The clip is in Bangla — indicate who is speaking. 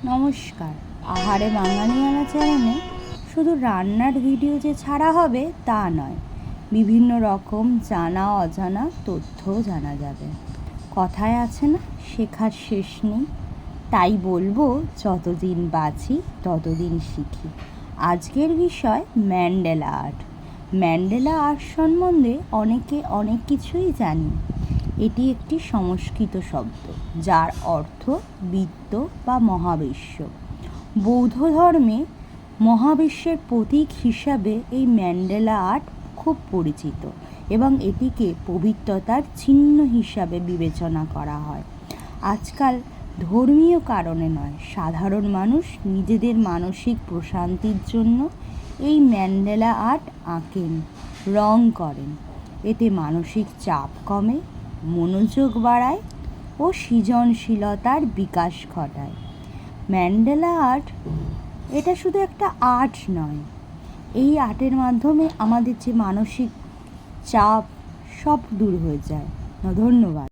Speaker 1: নমস্কার। আহারে বাঙালিয়ানা চ্যানেলে শুধু রান্নার ভিডিও যে ছাড়া হবে তা নয়, বিভিন্ন রকম জানা অজানা তথ্যও জানা যাবে। কথায় আছে না, শেখার শেষ নেই। তাই বলবো, যতদিন বাঁচি ততদিন শিখি। আজকের বিষয় ম্যান্ডেলা আর্ট। ম্যান্ডেলা আর্ট সম্বন্ধে অনেকে অনেক কিছুই জানি। এটি একটি সংস্কৃত শব্দ, যার অর্থ বৃত্ত বা মহাবিশ্ব। বৌদ্ধ ধর্মে মহাবিশ্বের প্রতীক হিসাবে এই ম্যান্ডেলা আর্ট খুব পরিচিত এবং এটিকে পবিত্রতার চিহ্ন হিসাবে বিবেচনা করা হয়। আজকাল ধর্মীয় কারণে নয়, সাধারণ মানুষ নিজেদের মানসিক প্রশান্তির জন্য এই ম্যান্ডেলা আর্ট আঁকেন, রং করেন। এতে মানসিক চাপ কমে, মনোযোগ বাড়ায় ও সৃজনশীলতার বিকাশ ঘটায়। ম্যান্ডেলা আর্ট এটা শুধু একটা আর্ট নয়, এই আর্টের মাধ্যমে আমাদের যে মানসিক চাপ সব দূর হয়ে যায়। ধন্যবাদ।